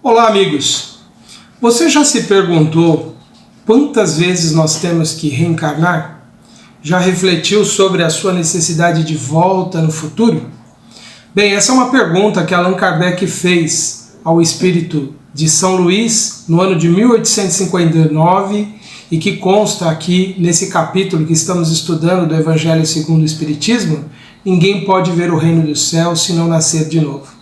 Olá, amigos! Você já se perguntou quantas vezes nós temos que reencarnar? Já refletiu sobre a sua necessidade de volta no futuro? Bem, essa é uma pergunta que Allan Kardec fez ao espírito de São Luís no ano de 1859 e que consta aqui nesse capítulo que estamos estudando do Evangelho segundo o Espiritismo: ninguém pode ver o reino dos céus se não nascer de novo.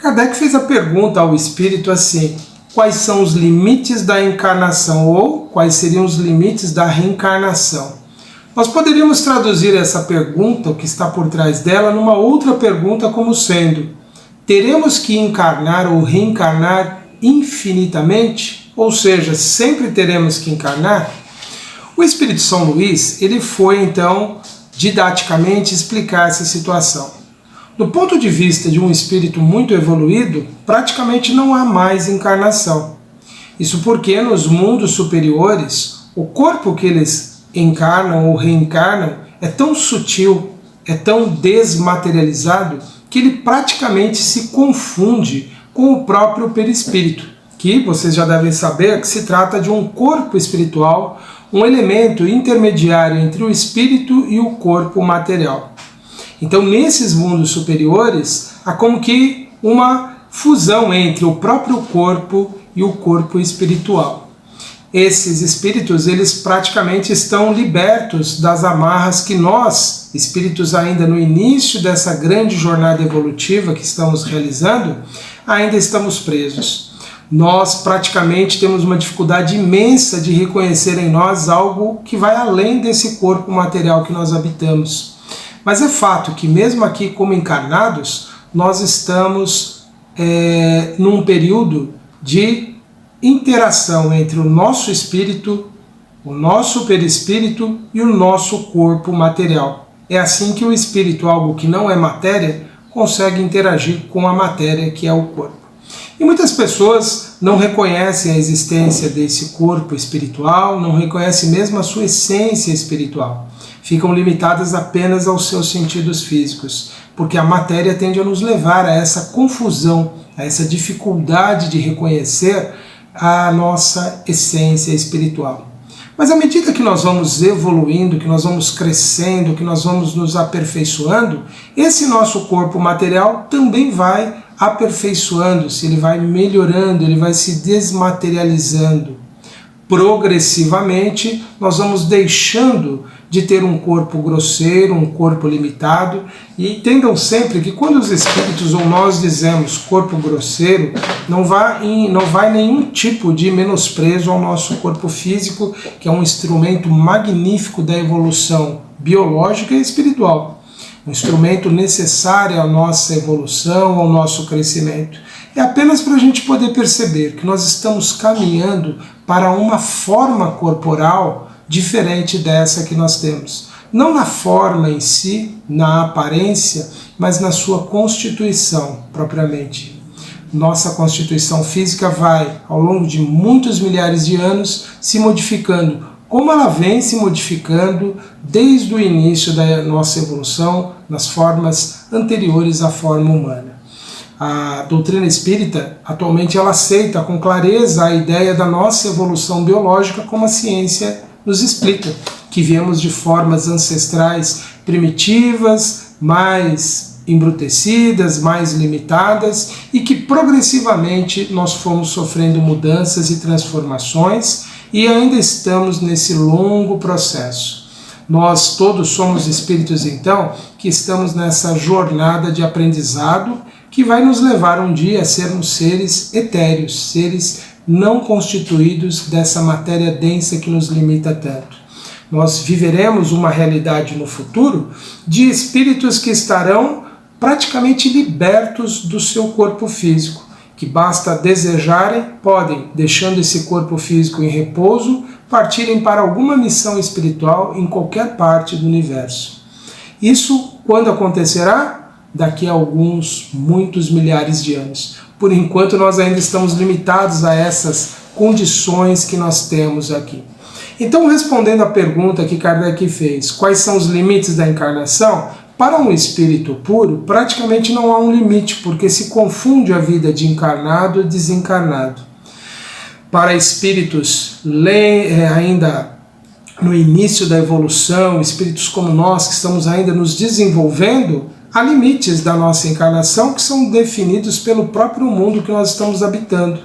Kardec fez a pergunta ao espírito assim: quais são os limites da encarnação, ou quais seriam os limites da reencarnação? Nós poderíamos traduzir essa pergunta, o que está por trás dela, numa outra pergunta como sendo: teremos que encarnar ou reencarnar infinitamente? Ou seja, sempre teremos que encarnar? O espírito São Luís, ele foi então didaticamente explicar essa situação. Do ponto de vista de um espírito muito evoluído, praticamente não há mais encarnação. Isso porque nos mundos superiores, o corpo que eles encarnam ou reencarnam é tão sutil, é tão desmaterializado, que ele praticamente se confunde com o próprio perispírito, que vocês já devem saber que se trata de um corpo espiritual, um elemento intermediário entre o espírito e o corpo material. Então, nesses mundos superiores, há como que uma fusão entre o próprio corpo e o corpo espiritual. Esses espíritos, eles praticamente estão libertos das amarras que nós, espíritos ainda no início dessa grande jornada evolutiva que estamos realizando, ainda estamos presos. Nós praticamente temos uma dificuldade imensa de reconhecer em nós algo que vai além desse corpo material que nós habitamos. Mas é fato que mesmo aqui como encarnados, nós estamos num período de interação entre o nosso espírito, o nosso perispírito e o nosso corpo material. É assim que o espírito, algo que não é matéria, consegue interagir com a matéria que é o corpo. E muitas pessoas não reconhecem a existência desse corpo espiritual, não reconhecem mesmo a sua essência espiritual. Ficam limitadas apenas aos seus sentidos físicos, porque a matéria tende a nos levar a essa confusão, a essa dificuldade de reconhecer a nossa essência espiritual. Mas à medida que nós vamos evoluindo, que nós vamos crescendo, que nós vamos nos aperfeiçoando, esse nosso corpo material também vai aperfeiçoando-se, ele vai melhorando, ele vai se desmaterializando. Progressivamente, nós vamos deixando de ter um corpo grosseiro, um corpo limitado, e entendam sempre que quando os espíritos ou nós dizemos corpo grosseiro, não vai nenhum tipo de menosprezo ao nosso corpo físico, que é um instrumento magnífico da evolução biológica e espiritual. Um instrumento necessário à nossa evolução, ao nosso crescimento. É apenas para a gente poder perceber que nós estamos caminhando para uma forma corporal diferente dessa que nós temos. Não na forma em si, na aparência, mas na sua constituição propriamente. Nossa constituição física vai, ao longo de muitos milhares de anos, se modificando, como ela vem se modificando desde o início da nossa evolução, nas formas anteriores à forma humana. A doutrina espírita, atualmente, ela aceita com clareza a ideia da nossa evolução biológica como a ciência nos explica, que viemos de formas ancestrais primitivas, mais embrutecidas, mais limitadas, e que progressivamente nós fomos sofrendo mudanças e transformações e ainda estamos nesse longo processo. Nós todos somos espíritos, então, que estamos nessa jornada de aprendizado que vai nos levar um dia a sermos seres etéreos, seres não constituídos dessa matéria densa que nos limita tanto. Nós viveremos uma realidade no futuro de espíritos que estarão praticamente libertos do seu corpo físico, que basta desejarem, podem, deixando esse corpo físico em repouso, partirem para alguma missão espiritual em qualquer parte do universo. Isso quando acontecerá? Daqui a muitos milhares de anos. Por enquanto nós ainda estamos limitados a essas condições que nós temos aqui. Então, respondendo à pergunta que Kardec fez, quais são os limites da encarnação? Para um espírito puro, praticamente não há um limite, porque se confunde a vida de encarnado e desencarnado. Para espíritos ainda no início da evolução, espíritos como nós, que estamos ainda nos desenvolvendo, há limites da nossa encarnação que são definidos pelo próprio mundo que nós estamos habitando.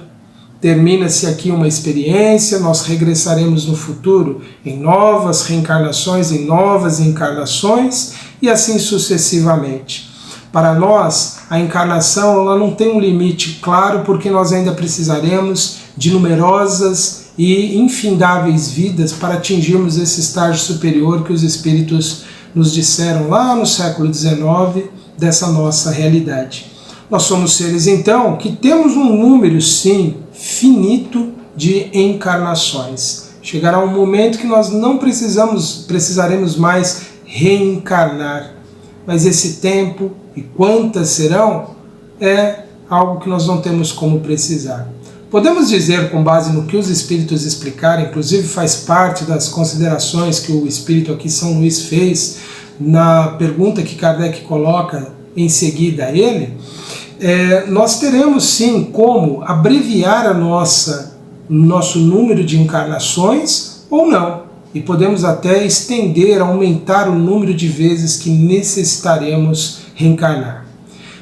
Termina-se aqui uma experiência, nós regressaremos no futuro em novas reencarnações, em novas encarnações e assim sucessivamente. Para nós, a encarnação ela não tem um limite claro, porque nós ainda precisaremos de numerosas e infindáveis vidas para atingirmos esse estágio superior que os espíritos nos disseram lá no século XIX dessa nossa realidade. Nós somos seres, então, que temos um número, sim, finito de encarnações. Chegará um momento que nós não precisaremos mais reencarnar. Mas esse tempo e quantas serão é algo que nós não temos como precisar. Podemos dizer, com base no que os espíritos explicaram, inclusive faz parte das considerações que o espírito aqui São Luís fez na pergunta que Kardec coloca em seguida a ele, nós teremos sim como abreviar nosso número de encarnações ou não. E podemos até estender, aumentar o número de vezes que necessitaremos reencarnar.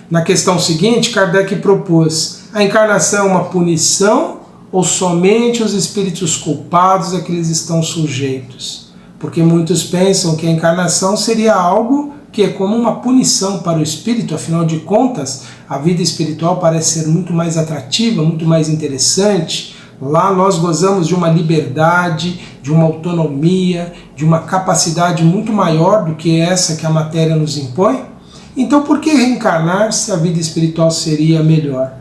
Na questão seguinte, Kardec propôs: a encarnação é uma punição ou somente os espíritos culpados a que eles estão sujeitos? Porque muitos pensam que a encarnação seria algo que é como uma punição para o espírito, afinal de contas, a vida espiritual parece ser muito mais atrativa, muito mais interessante. Lá nós gozamos de uma liberdade, de uma autonomia, de uma capacidade muito maior do que essa que a matéria nos impõe. Então por que reencarnar se a vida espiritual seria melhor?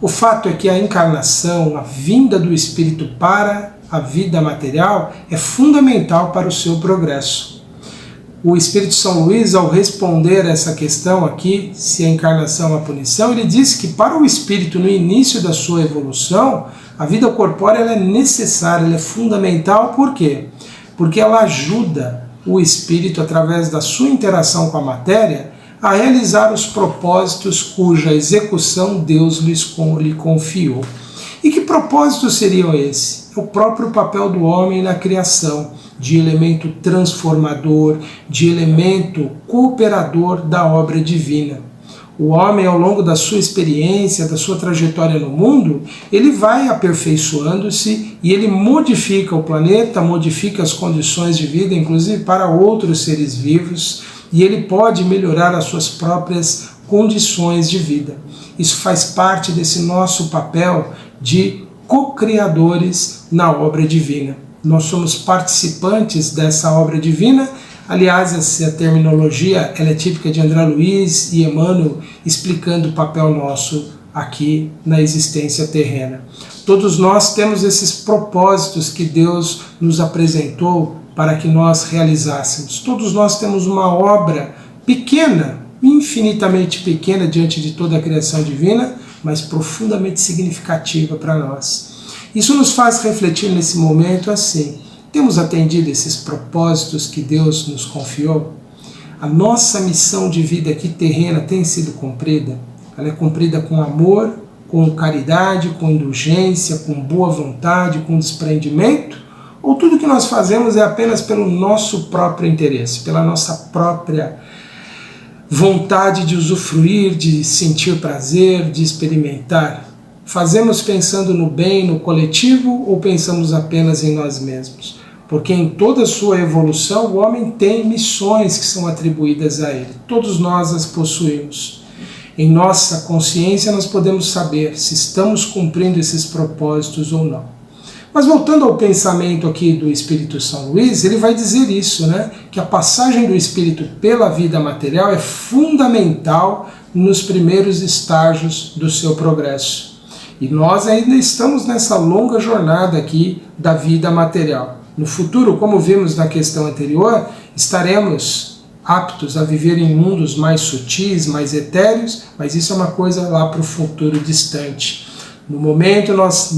O fato é que a encarnação, a vinda do espírito para a vida material, é fundamental para o seu progresso. O Espírito São Luís, ao responder essa questão aqui, se a encarnação é uma punição, ele disse que para o espírito, no início da sua evolução, a vida corpórea ela é necessária, ela é fundamental. Por quê? Porque ela ajuda o espírito, através da sua interação com a matéria, a realizar os propósitos cuja execução Deus lhe confiou. E que propósitos seriam esses? É o próprio papel do homem na criação, de elemento transformador, de elemento cooperador da obra divina. O homem, ao longo da sua experiência, da sua trajetória no mundo, ele vai aperfeiçoando-se e ele modifica o planeta, modifica as condições de vida, inclusive para outros seres vivos, e ele pode melhorar as suas próprias condições de vida. Isso faz parte desse nosso papel de co-criadores na obra divina. Nós somos participantes dessa obra divina. Aliás, essa terminologia ela é típica de André Luiz e Emmanuel, explicando o papel nosso aqui na existência terrena. Todos nós temos esses propósitos que Deus nos apresentou para que nós realizássemos. Todos nós temos uma obra pequena, infinitamente pequena diante de toda a criação divina, mas profundamente significativa para nós. Isso nos faz refletir nesse momento assim: temos atendido esses propósitos que Deus nos confiou? A nossa missão de vida aqui terrena tem sido cumprida? Ela é cumprida com amor, com caridade, com indulgência, com boa vontade, com desprendimento? Ou tudo que nós fazemos é apenas pelo nosso próprio interesse, pela nossa própria vontade de usufruir, de sentir prazer, de experimentar? Fazemos pensando no bem, no coletivo, ou pensamos apenas em nós mesmos? Porque em toda a sua evolução o homem tem missões que são atribuídas a ele. Todos nós as possuímos. Em nossa consciência nós podemos saber se estamos cumprindo esses propósitos ou não. Mas voltando ao pensamento aqui do Espírito São Luís, ele vai dizer isso, né? Que a passagem do Espírito pela vida material é fundamental nos primeiros estágios do seu progresso. E nós ainda estamos nessa longa jornada aqui da vida material. No futuro, como vimos na questão anterior, estaremos aptos a viver em mundos mais sutis, mais etéreos, mas isso é uma coisa lá para o futuro distante. No momento nós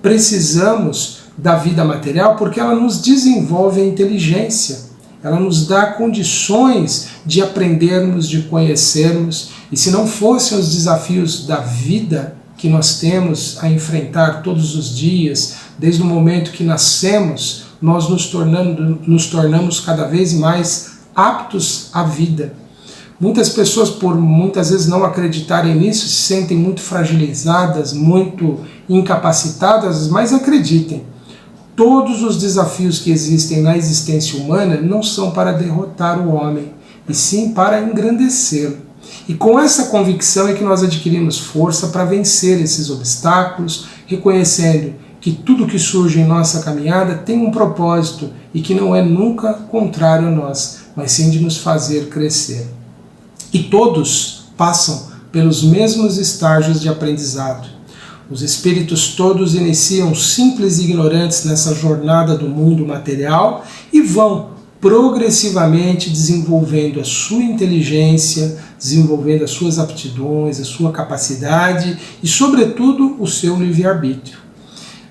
precisamos da vida material porque ela nos desenvolve a inteligência. ela nos dá condições de aprendermos, de conhecermos, e se não fossem os desafios da vida que nós temos a enfrentar todos os dias, desde o momento que nascemos, nós nos tornamos cada vez mais aptos à vida. Muitas pessoas, por muitas vezes não acreditarem nisso, se sentem muito fragilizadas, muito incapacitadas, mas acreditem, todos os desafios que existem na existência humana não são para derrotar o homem, e sim para engrandecê-lo. E com essa convicção é que nós adquirimos força para vencer esses obstáculos, reconhecendo que tudo que surge em nossa caminhada tem um propósito e que não é nunca contrário a nós, mas sim de nos fazer crescer. E todos passam pelos mesmos estágios de aprendizado. Os espíritos todos iniciam simples e ignorantes nessa jornada do mundo material e vão progressivamente desenvolvendo a sua inteligência, desenvolvendo as suas aptidões, a sua capacidade e, sobretudo, o seu livre-arbítrio.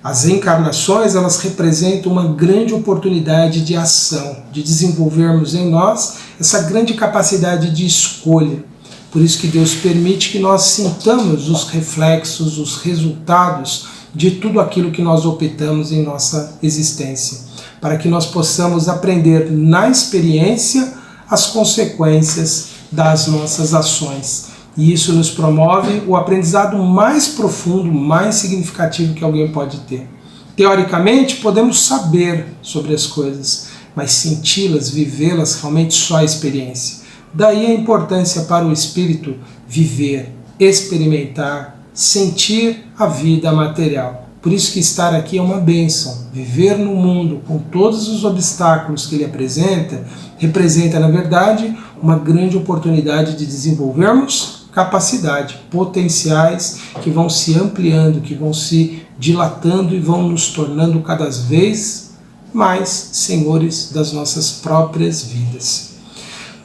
As reencarnações, elas representam uma grande oportunidade de ação, de desenvolvermos em nós essa grande capacidade de escolha. Por isso que Deus permite que nós sintamos os reflexos, os resultados de tudo aquilo que nós optamos em nossa existência, para que nós possamos aprender na experiência as consequências das nossas ações. E isso nos promove o aprendizado mais profundo, mais significativo que alguém pode ter. Teoricamente, podemos saber sobre as coisas, mas senti-las, vivê-las, realmente só a experiência. Daí a importância para o espírito viver, experimentar, sentir a vida material. Por isso que estar aqui é uma bênção. Viver no mundo com todos os obstáculos que ele apresenta, representa, na verdade, uma grande oportunidade de desenvolvermos capacidade, potenciais que vão se ampliando, que vão se dilatando e vão nos tornando cada vez mais senhores das nossas próprias vidas.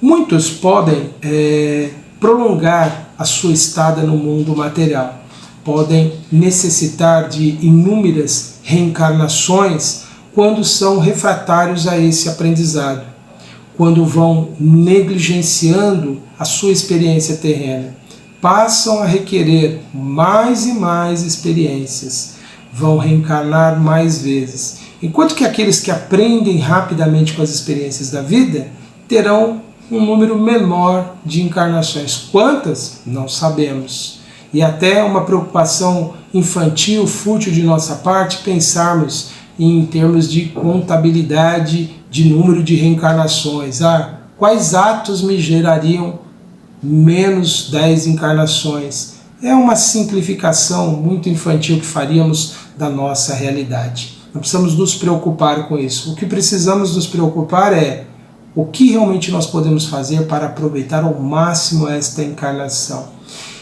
Muitos podem prolongar a sua estada no mundo material, podem necessitar de inúmeras reencarnações quando são refratários a esse aprendizado, quando vão negligenciando a sua experiência terrena, passam a requerer mais e mais experiências, vão reencarnar mais vezes, enquanto que aqueles que aprendem rapidamente com as experiências da vida terão um número menor de encarnações. Quantas? Não sabemos. E até uma preocupação infantil, fútil de nossa parte, pensarmos em termos de contabilidade de número de reencarnações. Quais atos me gerariam menos 10 encarnações? É uma simplificação muito infantil que faríamos da nossa realidade. Não precisamos nos preocupar com isso. O que precisamos nos preocupar é o que realmente nós podemos fazer para aproveitar ao máximo esta encarnação.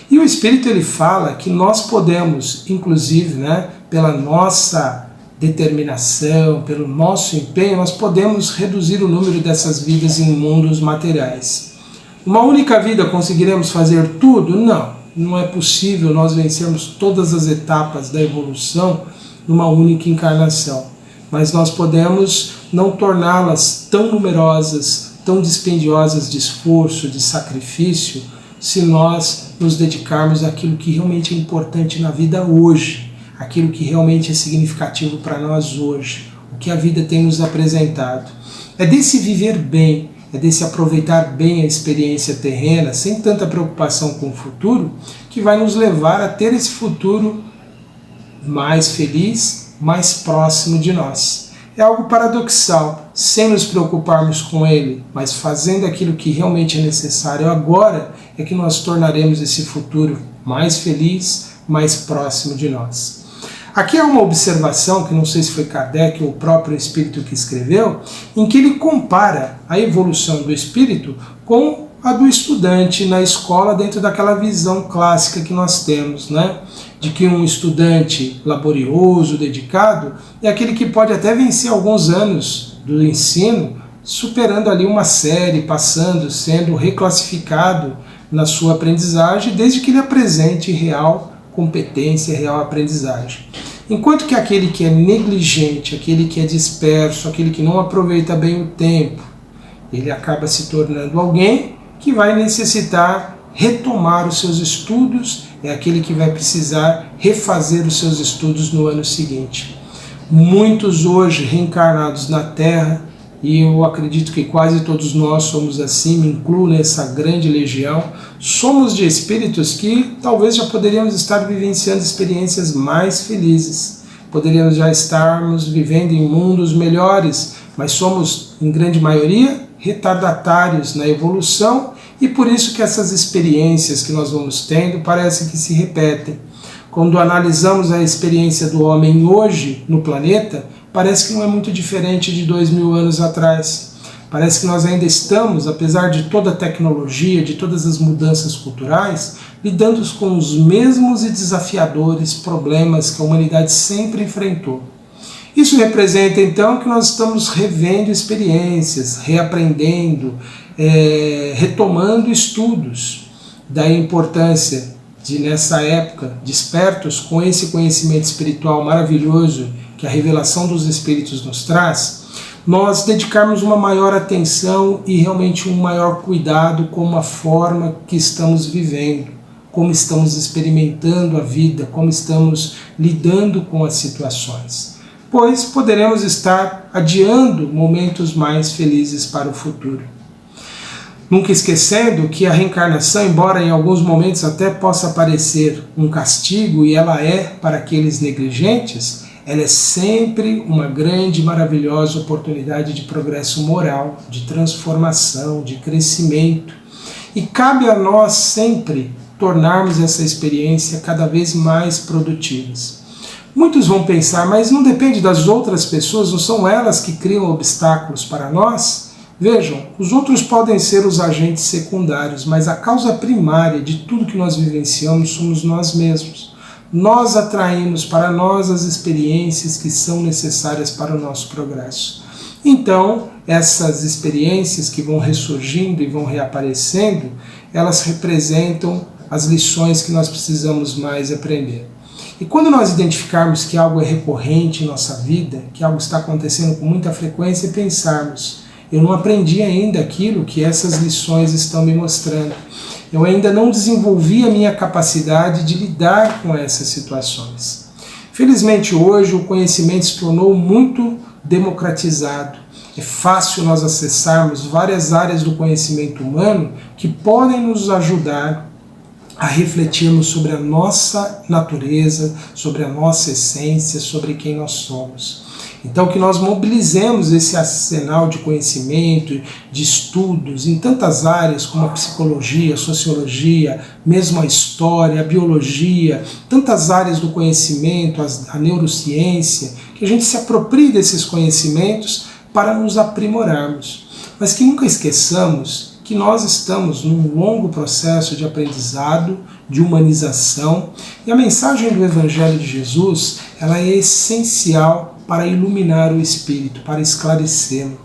E o Espírito ele fala que nós podemos, inclusive, pela nossa determinação, pelo nosso empenho, nós podemos reduzir o número dessas vidas em mundos materiais. Uma única vida conseguiremos fazer tudo? Não, não é possível nós vencermos todas as etapas da evolução numa única encarnação. Mas nós podemos não torná-las tão numerosas, tão dispendiosas de esforço, de sacrifício, se nós nos dedicarmos àquilo que realmente é importante na vida hoje, aquilo que realmente é significativo para nós hoje, o que a vida tem nos apresentado. É desse viver bem, é desse aproveitar bem a experiência terrena, sem tanta preocupação com o futuro, que vai nos levar a ter esse futuro mais feliz, mais próximo de nós. É algo paradoxal, sem nos preocuparmos com ele, mas fazendo aquilo que realmente é necessário agora, é que nós tornaremos esse futuro mais feliz, mais próximo de nós. Aqui há uma observação, que não sei se foi Kardec ou o próprio Espírito que escreveu, em que ele compara a evolução do Espírito com a do estudante na escola, dentro daquela visão clássica que nós temos, de que um estudante laborioso, dedicado, é aquele que pode até vencer alguns anos do ensino, superando ali uma série, passando, sendo reclassificado na sua aprendizagem, desde que ele apresente real competência, real aprendizagem. Enquanto que aquele que é negligente, aquele que é disperso, aquele que não aproveita bem o tempo, Ele acaba se tornando alguém que vai necessitar retomar os seus estudos, é aquele que vai precisar refazer os seus estudos no ano seguinte. Muitos hoje reencarnados na Terra, e eu acredito que quase todos nós somos assim, me incluo nessa grande legião, somos de espíritos que talvez já poderíamos estar vivenciando experiências mais felizes, poderíamos já estarmos vivendo em mundos melhores, mas somos, em grande maioria, retardatários na evolução, e por isso que essas experiências que nós vamos tendo parecem que se repetem. Quando analisamos a experiência do homem hoje no planeta, parece que não é muito diferente de 2000 anos atrás. Parece que nós ainda estamos, apesar de toda a tecnologia, de todas as mudanças culturais, lidando com os mesmos e desafiadores problemas que a humanidade sempre enfrentou. Isso representa então que nós estamos revendo experiências, reaprendendo, retomando estudos. Daí a importância de, nessa época, despertos com esse conhecimento espiritual maravilhoso que a revelação dos Espíritos nos traz, nós dedicarmos uma maior atenção e realmente um maior cuidado com a forma que estamos vivendo, como estamos experimentando a vida, como estamos lidando com as situações. Pois poderemos estar adiando momentos mais felizes para o futuro. Nunca esquecendo que a reencarnação, embora em alguns momentos até possa parecer um castigo, e ela é para aqueles negligentes, ela é sempre uma grande e maravilhosa oportunidade de progresso moral, de transformação, de crescimento. E cabe a nós sempre tornarmos essa experiência cada vez mais produtivas. Muitos vão pensar, mas não depende das outras pessoas, não são elas que criam obstáculos para nós? Vejam, os outros podem ser os agentes secundários, mas a causa primária de tudo que nós vivenciamos somos nós mesmos. Nós atraímos para nós as experiências que são necessárias para o nosso progresso. Então, essas experiências que vão ressurgindo e vão reaparecendo, elas representam as lições que nós precisamos mais aprender. E quando nós identificarmos que algo é recorrente em nossa vida, que algo está acontecendo com muita frequência, e pensarmos, eu não aprendi ainda aquilo que essas lições estão me mostrando. Eu ainda não desenvolvi a minha capacidade de lidar com essas situações. Felizmente hoje o conhecimento se tornou muito democratizado. É fácil nós acessarmos várias áreas do conhecimento humano que podem nos ajudar a refletirmos sobre a nossa natureza, sobre a nossa essência, sobre quem nós somos. Então que nós mobilizemos esse arsenal de conhecimento, de estudos em tantas áreas como a psicologia, a sociologia, mesmo a história, a biologia, tantas áreas do conhecimento, a neurociência, que a gente se aproprie desses conhecimentos para nos aprimorarmos. Mas que nunca esqueçamos que nós estamos num longo processo de aprendizado, de humanização, e a mensagem do Evangelho de Jesus, ela é essencial para iluminar o espírito, para esclarecê-lo.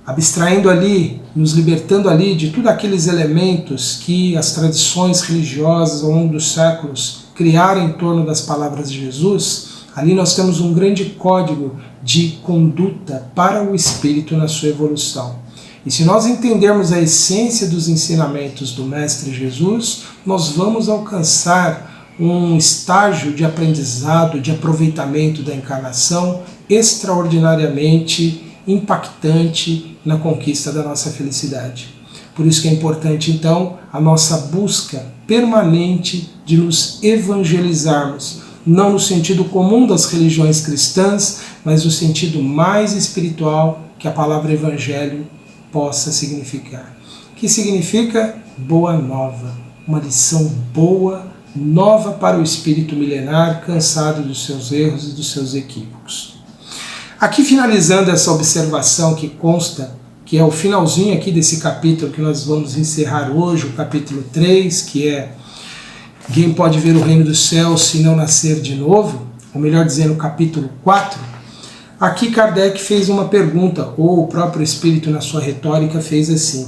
Abstraindo ali, nos libertando ali de todos aqueles elementos que as tradições religiosas ao longo dos séculos criaram em torno das palavras de Jesus, ali nós temos um grande código de conduta para o espírito na sua evolução. E se nós entendermos a essência dos ensinamentos do Mestre Jesus, nós vamos alcançar um estágio de aprendizado, de aproveitamento da encarnação extraordinariamente impactante na conquista da nossa felicidade. Por isso que é importante, então, a nossa busca permanente de nos evangelizarmos, não no sentido comum das religiões cristãs, mas no sentido mais espiritual que a palavra evangelho possa significar. Que significa boa nova, uma lição boa, nova para o espírito milenar, cansado dos seus erros e dos seus equívocos. Aqui finalizando essa observação que consta, que é o finalzinho aqui desse capítulo que nós vamos encerrar hoje, o capítulo 3, que é Quem pode ver o reino dos céus se não nascer de novo, ou melhor dizendo, o capítulo 4, aqui Kardec fez uma pergunta, ou o próprio Espírito na sua retórica fez assim: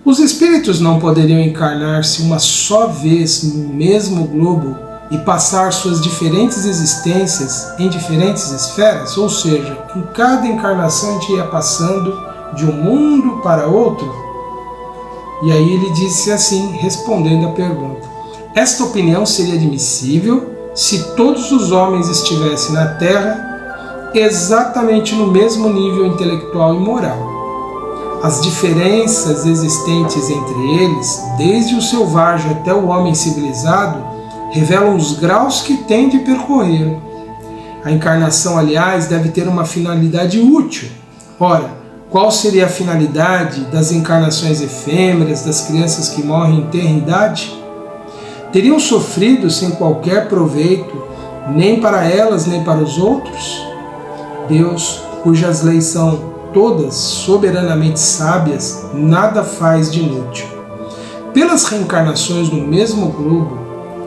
os espíritos não poderiam encarnar-se uma só vez no mesmo globo e passar suas diferentes existências em diferentes esferas? Ou seja, em cada encarnação a gente ia passando de um mundo para outro? E aí ele disse assim, respondendo à pergunta: esta opinião seria admissível se todos os homens estivessem na Terra exatamente no mesmo nível intelectual e moral. As diferenças existentes entre eles, desde o selvagem até o homem civilizado, revelam os graus que têm de percorrer. A encarnação, aliás, deve ter uma finalidade útil. Ora, qual seria a finalidade das encarnações efêmeras, das crianças que morrem em tenra idade? Teriam sofrido sem qualquer proveito, nem para elas nem para os outros? Deus, cujas leis são todas soberanamente sábias, nada faz de inútil. Pelas reencarnações no mesmo globo,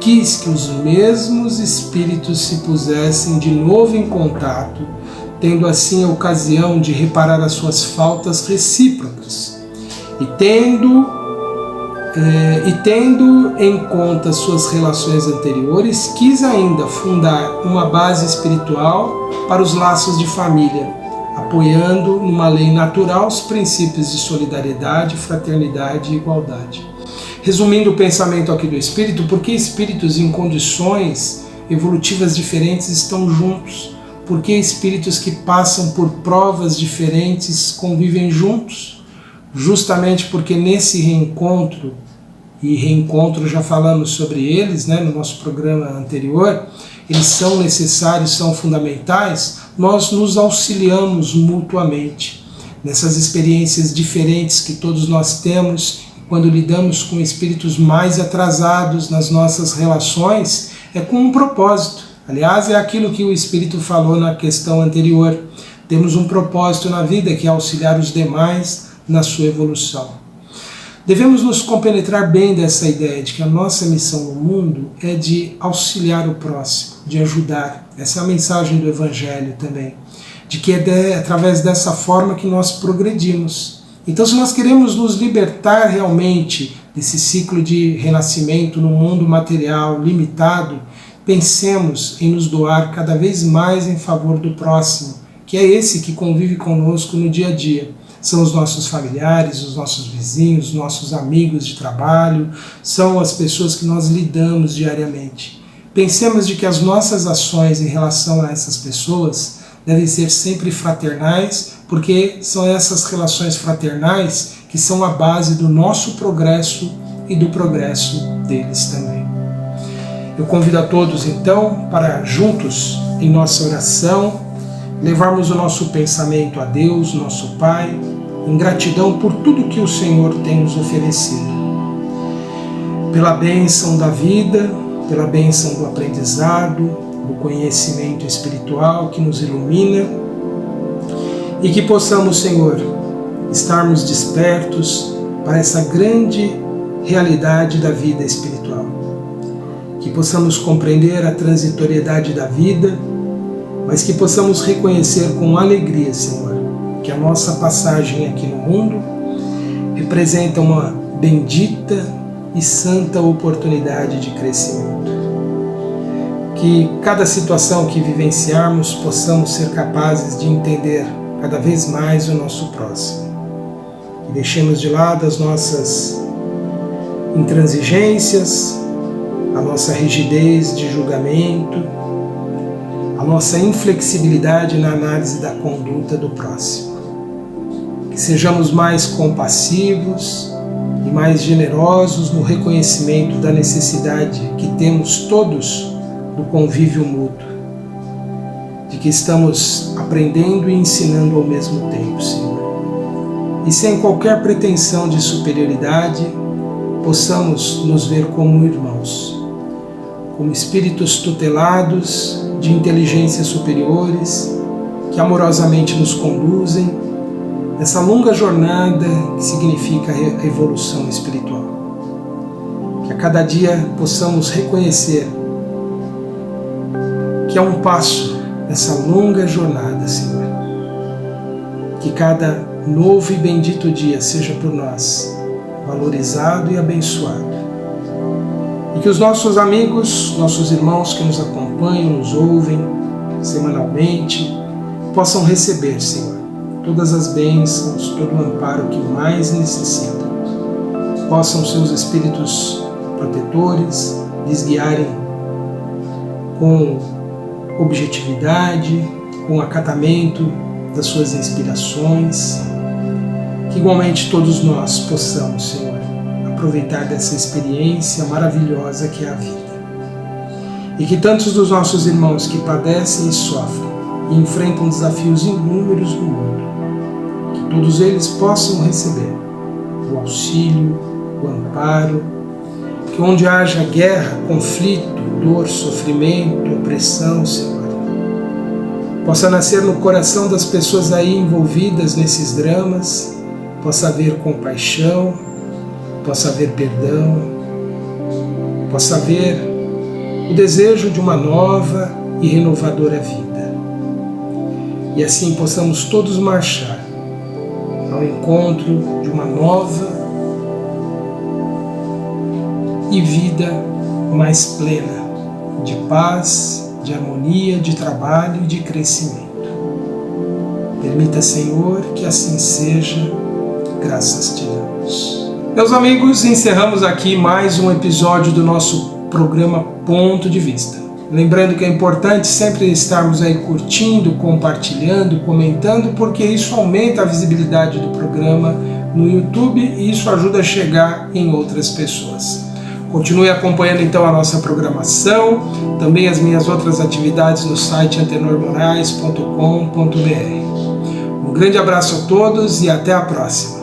quis que os mesmos espíritos se pusessem de novo em contato, tendo assim a ocasião de reparar as suas faltas recíprocas. E tendo em conta suas relações anteriores, quis ainda fundar uma base espiritual para os laços de família, apoiando numa lei natural os princípios de solidariedade, fraternidade e igualdade. Resumindo o pensamento aqui do Espírito, por que espíritos em condições evolutivas diferentes estão juntos? Por que espíritos que passam por provas diferentes convivem juntos? Justamente porque nesse reencontro, e reencontro já falamos sobre eles, no nosso programa anterior, eles são necessários, são fundamentais, nós nos auxiliamos mutuamente nessas experiências diferentes que todos nós temos. Quando lidamos com espíritos mais atrasados nas nossas relações, é com um propósito. Aliás, é aquilo que o Espírito falou na questão anterior. Temos um propósito na vida, que é auxiliar os demais na sua evolução. Devemos nos compenetrar bem dessa ideia de que a nossa missão no mundo é de auxiliar o próximo, de ajudar. Essa é a mensagem do Evangelho também, de que é através dessa forma que nós progredimos. Então, se nós queremos nos libertar realmente desse ciclo de renascimento no mundo material limitado, pensemos em nos doar cada vez mais em favor do próximo, que é esse que convive conosco no dia a dia. São os nossos familiares, os nossos vizinhos, os nossos amigos de trabalho, são as pessoas que nós lidamos diariamente. Pensemos de que as nossas ações em relação a essas pessoas devem ser sempre fraternais, porque são essas relações fraternais que são a base do nosso progresso e do progresso deles também. Eu convido a todos então para juntos, em nossa oração, levarmos o nosso pensamento a Deus, nosso Pai, em gratidão por tudo que o Senhor tem nos oferecido. Pela bênção da vida, pela bênção do aprendizado, do conhecimento espiritual que nos ilumina, e que possamos, Senhor, estarmos despertos para essa grande realidade da vida espiritual. Que possamos compreender a transitoriedade da vida, mas que possamos reconhecer com alegria, Senhor, que a nossa passagem aqui no mundo representa uma bendita e santa oportunidade de crescimento. Que cada situação que vivenciarmos possamos ser capazes de entender cada vez mais o nosso próximo. Que deixemos de lado as nossas intransigências, a nossa rigidez de julgamento, a nossa inflexibilidade na análise da conduta do próximo. Que sejamos mais compassivos e mais generosos no reconhecimento da necessidade que temos todos do convívio mútuo, de que estamos aprendendo e ensinando ao mesmo tempo, Senhor. E sem qualquer pretensão de superioridade, possamos nos ver como irmãos, como espíritos tutelados de inteligências superiores que amorosamente nos conduzem nessa longa jornada que significa a evolução espiritual. Que a cada dia possamos reconhecer que é um passo nessa longa jornada, Senhor. Que cada novo e bendito dia seja por nós valorizado e abençoado. E que os nossos amigos, nossos irmãos que nos acompanham, nos ouvem semanalmente, possam receber, Senhor, todas as bênçãos, todo o amparo que mais necessitam. Possam seus espíritos protetores lhes guiarem com objetividade, com acatamento das suas inspirações, que igualmente todos nós possamos, Senhor, aproveitar dessa experiência maravilhosa que é a vida. E que tantos dos nossos irmãos que padecem e sofrem e enfrentam desafios inúmeros no mundo, que todos eles possam receber o auxílio, o amparo, que onde haja guerra, conflito, dor, sofrimento, opressão, Senhor, possa nascer no coração das pessoas aí envolvidas nesses dramas, possa haver compaixão, possa haver perdão, possa haver o desejo de uma nova e renovadora vida. E assim possamos todos marchar ao encontro de uma nova e vida mais plena, de paz, de harmonia, de trabalho e de crescimento. Permita, Senhor, que assim seja, graças te damos. Meus amigos, encerramos aqui mais um episódio do nosso programa Ponto de Vista. Lembrando que é importante sempre estarmos aí curtindo, compartilhando, comentando, porque isso aumenta a visibilidade do programa no YouTube e isso ajuda a chegar em outras pessoas. Continue acompanhando então a nossa programação, também as minhas outras atividades no site antenormorais.com.br. Um grande abraço a todos e até a próxima.